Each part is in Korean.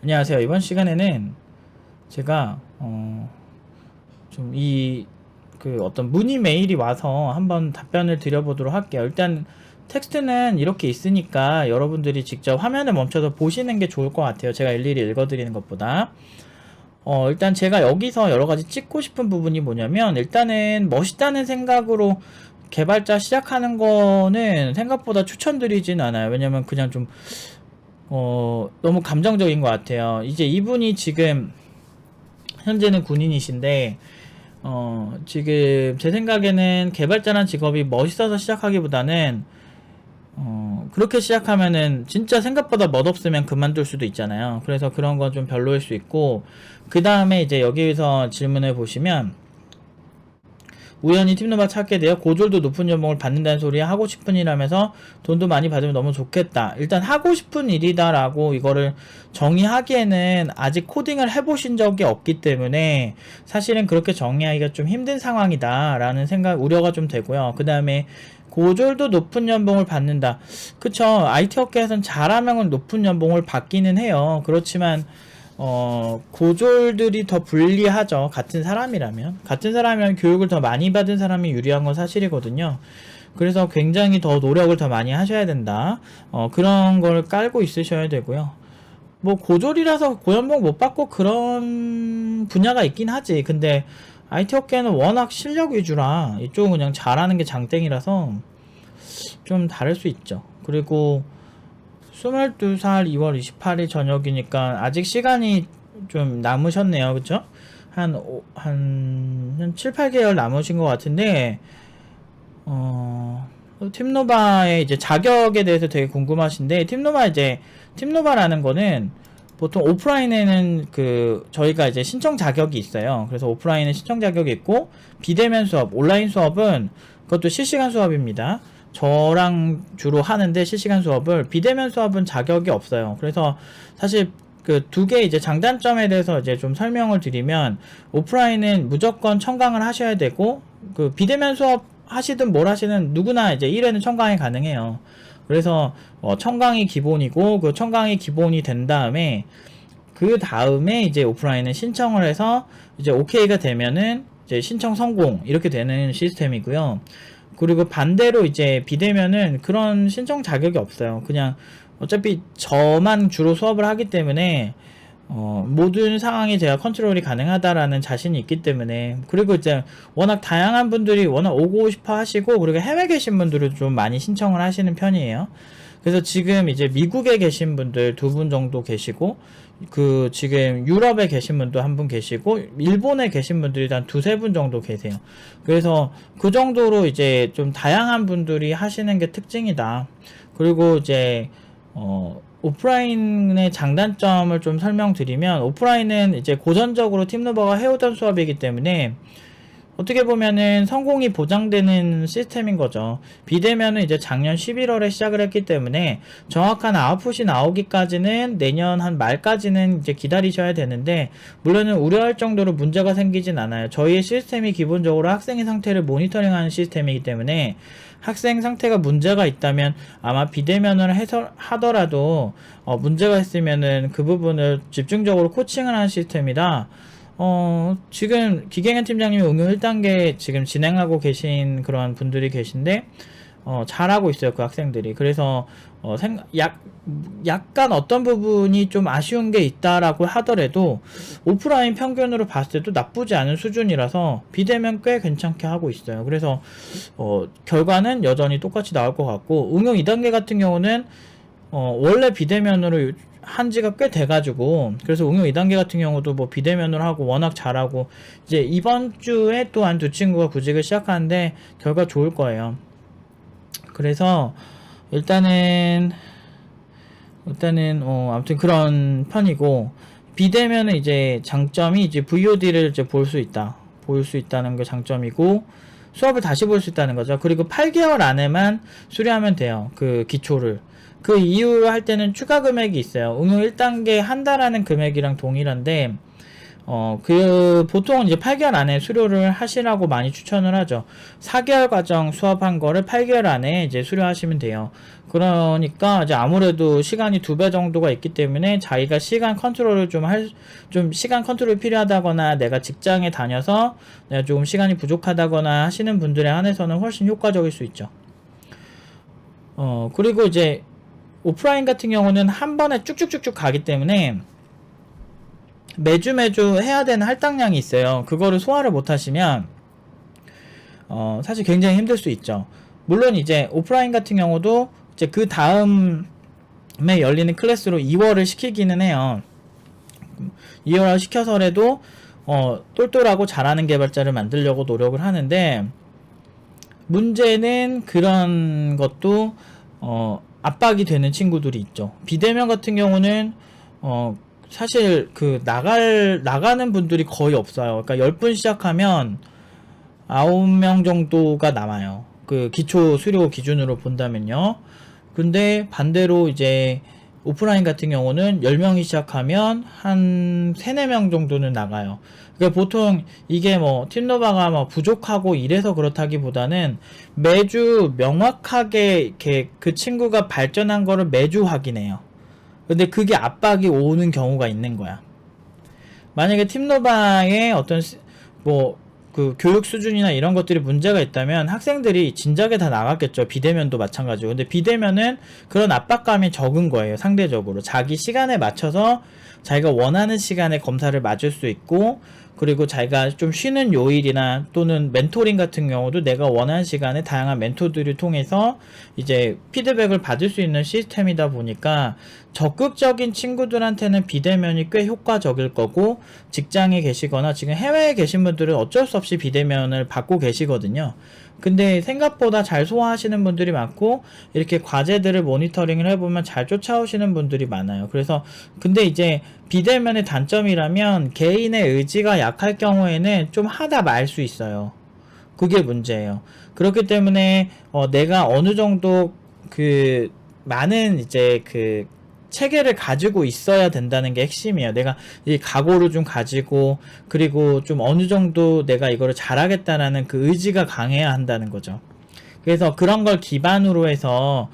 안녕하세요. 이번 시간에는 제가 좀 어떤 문의 메일이 와서 한번 답변을 드려보도록 할게요. 일단 텍스트는 이렇게 있으니까 여러분들이 직접 화면을 멈춰서 보시는 게 좋을 것 같아요. 제가 일일이 읽어드리는 것보다. 일단 제가 여기서 여러 가지 찍고 싶은 부분이 뭐냐면, 일단은 멋있다는 생각으로 개발자 시작하는 거는 생각보다 추천드리진 않아요. 왜냐면 그냥 좀 너무 감정적인 것 같아요. 이제 이분이 지금 현재는 군인이신데, 지금 제 생각에는 개발자란 직업이 멋있어서 시작하기보다는, 그렇게 시작하면은 진짜 생각보다 멋없으면 그만둘 수도 있잖아요. 그래서 그런 건 좀 별로일 수 있고, 그 다음에 이제 여기서 질문을 보시면, 우연히 팀노바 찾게 되어 고졸도 높은 연봉을 받는다는 소리야. 하고 싶은 일 하면서 돈도 많이 받으면 너무 좋겠다. 일단 하고 싶은 일이다 라고 이거를 정의하기에는 아직 코딩을 해보신 적이 없기 때문에 사실은 그렇게 정의하기가 좀 힘든 상황이다 라는 우려가 좀 되고요. 그 다음에 고졸도 높은 연봉을 받는다. 그쵸. IT 업계에서는 잘하면 높은 연봉을 받기는 해요. 그렇지만 고졸들이 더 불리하죠. 같은 사람이면 교육을 더 많이 받은 사람이 유리한 건 사실이거든요. 그래서 굉장히 더 노력을 더 많이 하셔야 된다. 그런 걸 깔고 있으셔야 되고요. 뭐 고졸이라서 고연봉 못 받고 그런 분야가 있긴 하지. 근데 IT 업계는 워낙 실력 위주라 이쪽은 그냥 잘하는 게 장땡이라서 좀 다를 수 있죠. 그리고 22살 2월 28일 저녁이니까 아직 시간이 좀 남으셨네요. 그쵸? 한 7, 8개월 남으신 것 같은데, 팀노바의 이제 자격에 대해서 되게 궁금하신데, 팀노바라는 거는 보통 오프라인에는 저희가 이제 신청 자격이 있어요. 그래서 오프라인에 신청 자격이 있고, 비대면 수업, 온라인 수업은 그것도 실시간 수업입니다. 저랑 주로 하는데 실시간 수업을, 비대면 수업은 자격이 없어요. 그래서 사실 그 두 개 이제 장단점에 대해서 이제 좀 설명을 드리면, 오프라인은 무조건 청강을 하셔야 되고, 그 비대면 수업 하시든 뭘 하시든 누구나 이제 1회는 청강이 가능해요. 그래서 청강이 기본이고, 그 청강이 기본이 된 다음에 그 다음에 이제 오프라인은 신청을 해서 이제 OK가 되면은 이제 신청 성공 이렇게 되는 시스템이고요. 그리고 반대로 이제 비대면은 그런 신청 자격이 없어요. 그냥 어차피 저만 주로 수업을 하기 때문에 모든 상황이 제가 컨트롤이 가능하다라는 자신이 있기 때문에, 그리고 이제 워낙 다양한 분들이 워낙 오고 싶어 하시고, 그리고 해외 계신 분들은 좀 많이 신청을 하시는 편이에요. 그래서 지금 이제 미국에 계신 분들 2분 정도 계시고, 지금 유럽에 계신 분도 1분 계시고, 일본에 계신 분들이 한 2-3분 정도 계세요. 그래서 그 정도로 이제 좀 다양한 분들이 하시는 게 특징이다. 그리고 이제 오프라인의 장단점을 좀 설명드리면, 오프라인은 이제 고전적으로 팀노버가 해오던 수업이기 때문에 어떻게 보면은 성공이 보장되는 시스템인 거죠. 비대면은 이제 작년 11월에 시작을 했기 때문에 정확한 아웃풋이 나오기까지는 내년 한 말까지는 이제 기다리셔야 되는데, 물론은 우려할 정도로 문제가 생기진 않아요. 저희의 시스템이 기본적으로 학생의 상태를 모니터링하는 시스템이기 때문에 학생 상태가 문제가 있다면 아마 비대면을 하더라도 문제가 있으면은 그 부분을 집중적으로 코칭을 하는 시스템이다. 지금 기경현 팀장님이 응용 1단계 지금 진행하고 계신 그런 분들이 계신데, 잘하고 있어요, 그 학생들이. 그래서, 약간 어떤 부분이 좀 아쉬운 게 있다라고 하더라도, 오프라인 평균으로 봤을 때도 나쁘지 않은 수준이라서, 비대면 꽤 괜찮게 하고 있어요. 그래서, 결과는 여전히 똑같이 나올 것 같고, 응용 2단계 같은 경우는, 원래 비대면으로 한 지가 꽤 돼가지고, 그래서 응용 2단계 같은 경우도 뭐 비대면으로 하고 워낙 잘하고, 이제 이번 주에 또 한 2친구가 구직을 시작하는데 결과 좋을 거예요. 그래서 일단은 아무튼 그런 편이고, 비대면은 이제 장점이 이제 VOD를 이제 볼 수 있다는 게 장점이고, 수업을 다시 볼 수 있다는 거죠. 그리고 8개월 안에만 수료하면 돼요, 그 기초를. 그 이후로 할 때는 추가 금액이 있어요. 응용 1단계 한 달 하는 금액이랑 동일한데, 보통 이제 8개월 안에 수료를 하시라고 많이 추천을 하죠. 4개월 과정 수업한 거를 8개월 안에 이제 수료하시면 돼요. 그러니까 이제 아무래도 시간이 2배 정도가 있기 때문에 자기가 시간 컨트롤을 좀 시간 컨트롤이 필요하다거나 내가 직장에 다녀서 내가 조금 시간이 부족하다거나 하시는 분들에 한해서는 훨씬 효과적일 수 있죠. 그리고 이제 오프라인 같은 경우는 한 번에 쭉쭉쭉쭉 가기 때문에 매주 해야 되는 할당량이 있어요. 그거를 소화를 못 하시면 사실 굉장히 힘들 수 있죠. 물론 이제 오프라인 같은 경우도 이제 그 다음에 열리는 클래스로 2월을 시키기는 해요. 2월을 시켜서라도 똘똘하고 잘하는 개발자를 만들려고 노력을 하는데, 문제는 그런 것도 압박이 되는 친구들이 있죠. 비대면 같은 경우는 사실 나가는 분들이 거의 없어요. 그러니까 10분 시작하면 9명 정도가 남아요. 그 기초 수료 기준으로 본다면요. 근데 반대로 이제 오프라인 같은 경우는 10명이 시작하면 한 3, 4명 정도는 나가요. 그러니까 보통 이게 팀노바가 부족하고 이래서 그렇다기보다는 매주 명확하게 이렇게 그 친구가 발전한 거를 매주 확인해요. 근데 그게 압박이 오는 경우가 있는 거야. 만약에 팀노바의 어떤 그 교육 수준이나 이런 것들이 문제가 있다면 학생들이 진작에 다 나갔겠죠. 비대면도 마찬가지고. 근데 비대면은 그런 압박감이 적은 거예요. 상대적으로. 자기 시간에 맞춰서 자기가 원하는 시간에 검사를 맞을 수 있고, 그리고 자기가 좀 쉬는 요일이나 또는 멘토링 같은 경우도 내가 원하는 시간에 다양한 멘토들을 통해서 이제 피드백을 받을 수 있는 시스템이다 보니까 적극적인 친구들한테는 비대면이 꽤 효과적일 거고, 직장에 계시거나 지금 해외에 계신 분들은 어쩔 수 없이 비대면을 받고 계시거든요. 근데 생각보다 잘 소화하시는 분들이 많고, 이렇게 과제들을 모니터링을 해보면 잘 쫓아오시는 분들이 많아요. 그래서 근데 이제 비대면의 단점이라면 개인의 의지가 약할 경우에는 좀 하다 말 수 있어요. 그게 문제예요. 그렇기 때문에 내가 어느 정도 많은 이제 체계를 가지고 있어야 된다는 게 핵심이에요. 내가 이 각오를 좀 가지고, 그리고 좀 어느 정도 내가 이거를 잘하겠다라는 그 의지가 강해야 한다는 거죠. 그래서 그런 걸 기반으로 해서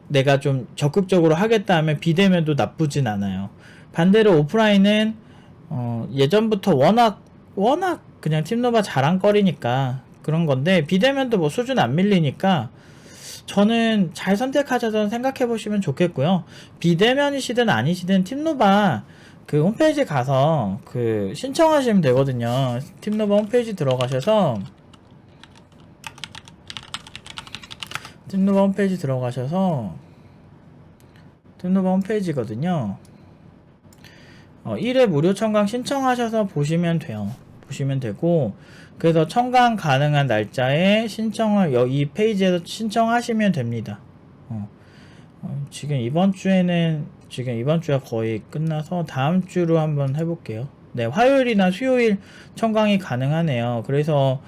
내가 좀 적극적으로 하겠다 하면 비대면도 나쁘진 않아요. 반대로 오프라인은 예전부터 워낙 그냥 팀노바 자랑거리니까 그런 건데, 비대면도 수준 안 밀리니까 저는 잘 선택하셔서 생각해 보시면 좋겠고요. 비대면이시든 아니시든 팀노바 홈페이지 가서 신청하시면 되거든요. 팀노바 홈페이지 들어가셔서 팀노바 홈페이지거든요. 1회 무료 청강 신청하셔서 보시면 돼요. 보시면 되고, 그래서 청강 가능한 날짜에 신청을 이 페이지에서 신청하시면 됩니다. 지금 이번 주가 거의 끝나서 다음 주로 한번 해볼게요. 네, 화요일이나 수요일 청강이 가능하네요. 그래서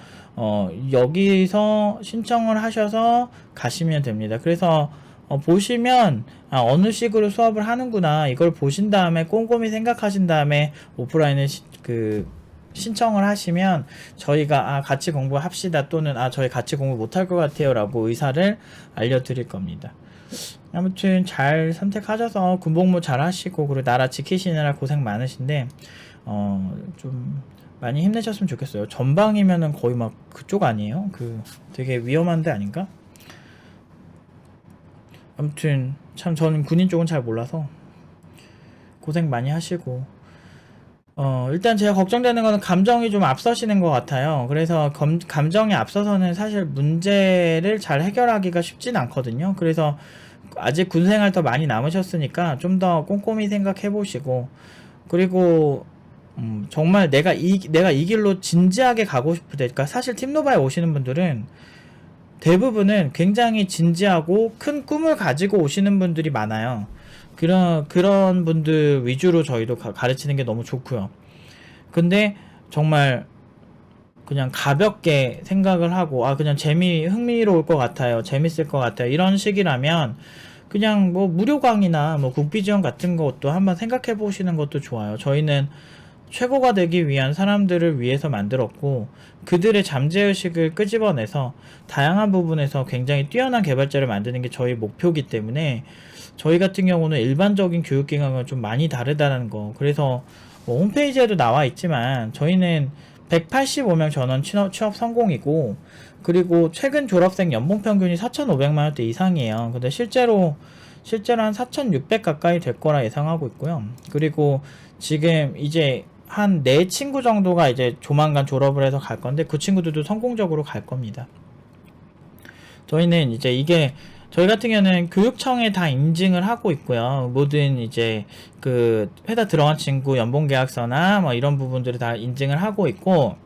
여기서 신청을 하셔서 가시면 됩니다. 그래서 보시면 어느 식으로 수업을 하는구나, 이걸 보신 다음에 꼼꼼히 생각하신 다음에 오프라인에 신청을 하시면 저희가 같이 공부합시다, 또는 저희 같이 공부 못할 것 같아요 라고 의사를 알려드릴 겁니다. 아무튼 잘 선택하셔서 군복무 잘 하시고, 그리고 나라 지키시느라 고생 많으신데 좀 많이 힘내셨으면 좋겠어요. 전방이면은 거의 그쪽 아니에요? 되게 위험한 데 아닌가? 아무튼 참 저는 군인 쪽은 잘 몰라서 고생 많이 하시고, 일단 제가 걱정되는 거는 감정이 좀 앞서시는 것 같아요. 그래서 감정이 앞서서는 사실 문제를 잘 해결하기가 쉽진 않거든요. 그래서 아직 군생활 더 많이 남으셨으니까 좀 더 꼼꼼히 생각해 보시고, 그리고 정말 내가 이 길로 진지하게 가고 싶을 때, 그러니까 사실 팀노바에 오시는 분들은 대부분은 굉장히 진지하고 큰 꿈을 가지고 오시는 분들이 많아요. 그런 분들 위주로 저희도 가르치는 게 너무 좋고요. 근데 정말 그냥 가볍게 생각을 하고 그냥 흥미로울 것 같아요, 재밌을 것 같아요, 이런 식이라면 그냥 무료 강의나 국비 지원 같은 것도 한번 생각해 보시는 것도 좋아요. 저희는 최고가 되기 위한 사람들을 위해서 만들었고, 그들의 잠재의식을 끄집어내서 다양한 부분에서 굉장히 뛰어난 개발자를 만드는 게 저희 목표이기 때문에, 저희 같은 경우는 일반적인 교육기관과 좀 많이 다르다는 거. 그래서 뭐 홈페이지에도 나와 있지만 저희는 185명 전원 취업 성공이고, 그리고 최근 졸업생 연봉 평균이 4,500만원대 이상이에요. 근데 실제로 한 4,600 가까이 될 거라 예상하고 있고요. 그리고 지금 이제 한 4친구 정도가 이제 조만간 졸업을 해서 갈 건데, 그 친구들도 성공적으로 갈 겁니다. 저희는 이제 이게, 저희 같은 경우는 교육청에 다 인증을 하고 있고요. 모든 이제 그 회사 들어간 친구 연봉 계약서나 뭐 이런 부분들을 다 인증을 하고 있고,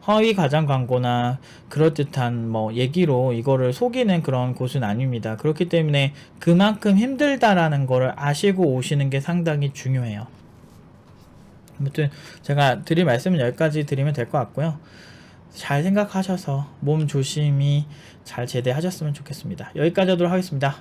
허위 과장 광고나 그럴듯한 뭐 얘기로 이거를 속이는 그런 곳은 아닙니다. 그렇기 때문에 그만큼 힘들다라는 거를 아시고 오시는 게 상당히 중요해요. 아무튼 제가 드릴 말씀은 여기까지 드리면 될 것 같고요. 잘 생각하셔서 몸 조심히 잘 제대하셨으면 좋겠습니다. 여기까지 하도록 하겠습니다.